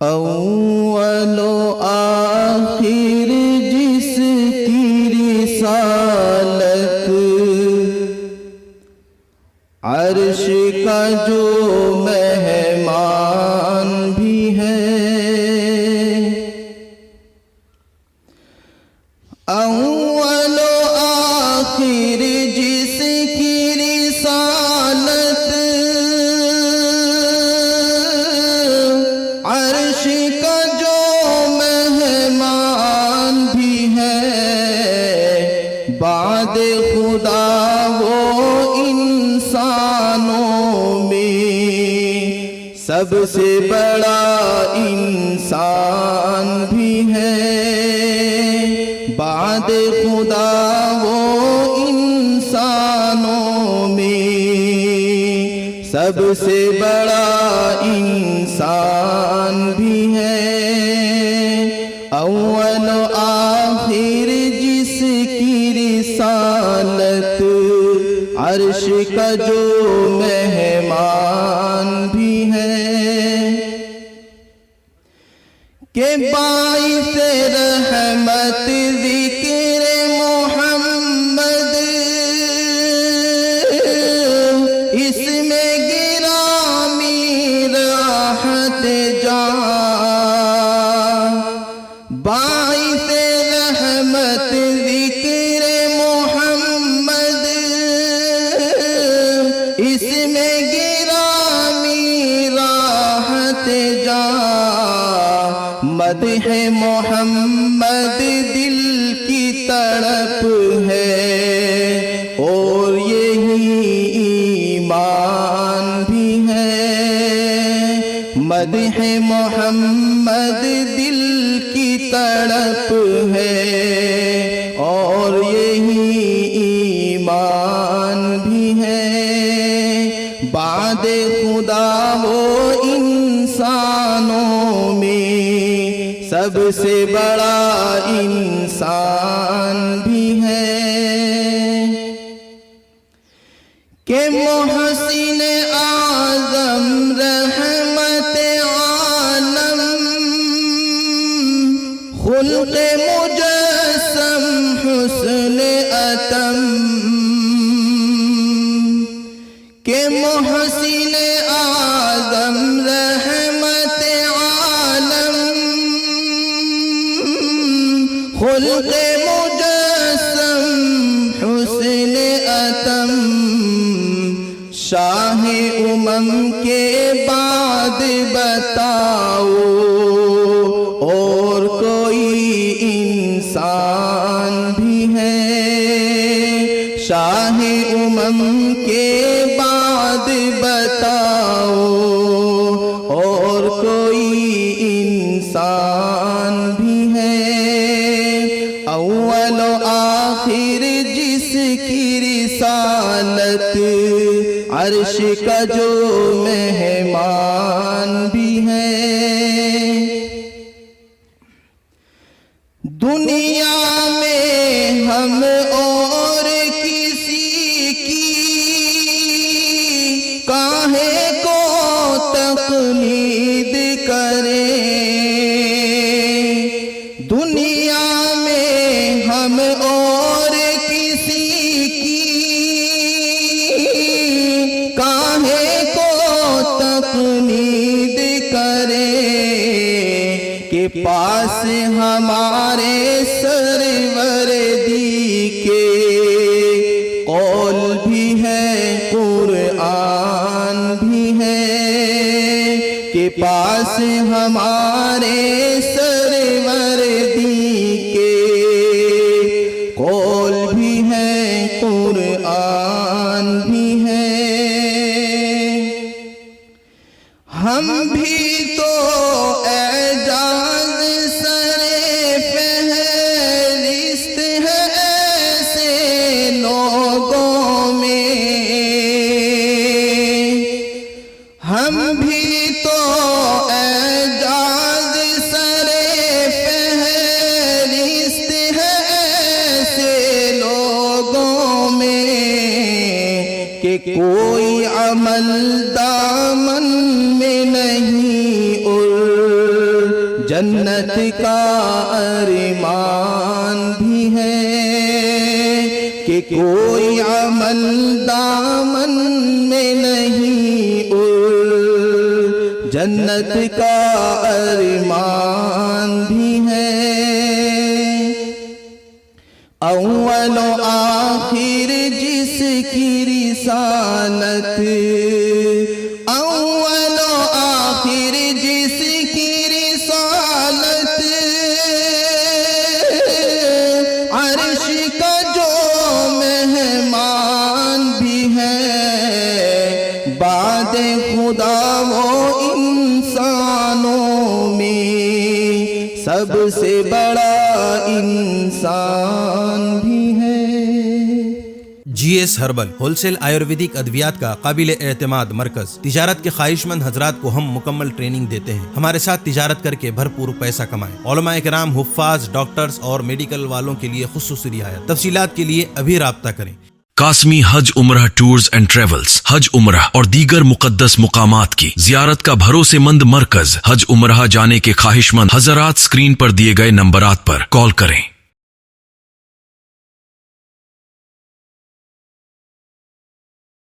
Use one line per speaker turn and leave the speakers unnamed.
اول و آخر جس کی رسالت عرش کا جو مہمان بھی ہے، اول و آخر جس کی رسالت عرش کا جو مہمان بھی ہے، بعد خدا وہ انسانوں میں سب سے بڑا انسان بھی ہے، بعد خدا وہ انسانوں میں سب سے بڑا انسان بھی ہے، اول و آخر جس کی رسالت عرش کا جو مہمان بھی ہے، کہ باعث رحمت ذکر محمد اس میں گرامی راحت جان، باعث رحمت ذکر محمد اس میں گرامی راحت جان، مدح محمد دل کی تڑپ ہے اور یہی ایمان بھی ہے، مدح محمد دل کی تڑپ ہے اور یہی ایمان بھی ہے، بعد خدا وہ انسانوں میں سب سے بڑا انسان بھی ہے، کہ محسن اعظم رحمت عالم خلق مجسم حسن اتم، کہ محسن اعظم رحمت عالم خلق مجسم حسن اتم، شاہ امم کے بعد بتاؤ اور کوئی انسان بھی ہے، شاہ امم کے بعد بتاؤ اور کوئی انسان بھی ہے، اول و آخر جس کی رسالت عرش کا جو مہمان بھی ہے، دنیا میں ہم اور کسی کی کاہے کو تقلید کریں، دنیا میں ہم اور کسی کی کاہے کو تقلید کریں، کہ پاس ہمارے سرور دی کے قول بھی ہے قرآن بھی ہے، کہ پاس ہمارے سرور دی کے قول بھی ہے قرآن بھی ہے، ہم بھی تو اعجاز سرے فہرست ہے ایسے لوگوں میں، ہم بھی تو اعجاز سرے فہرست ہے ایسے لوگوں میں، کہ کوئی عمل دامن میں نہیں جنت کا ارمان بھی ہے کہ کوئی عمل دامن میں نہیں جنت کا ارمان بھی ہے اول و آخر جس کی رسالت اول و آخر جس کی رسالت عرش کا جو مہمان بھی ہے بعد خدا وہ انسانوں میں سب سے بڑا انسان بھی ہے۔
G S herbal wholesale Ayurvedic ادویات کا قابل اعتماد مرکز۔ تجارت کے خواہش مند حضرات کو ہم مکمل ٹریننگ دیتے ہیں۔ ہمارے ساتھ تجارت کر کے بھرپور پیسہ کمائیں۔ علماء کرام، حفاظ، ڈاکٹرز اور میڈیکل والوں کے لیے خصوصی رعایت۔ تفصیلات کے لیے ابھی رابطہ کریں۔
قاسمی حج عمرہ ٹورز اینڈ ٹریولز حج عمرہ اور دیگر مقدس مقامات کی زیارت کا بھروسے مند مرکز۔ حج عمرہ جانے کے خواہش مند حضرات اسکرین پر دیے گئے نمبرات پر کال کریں۔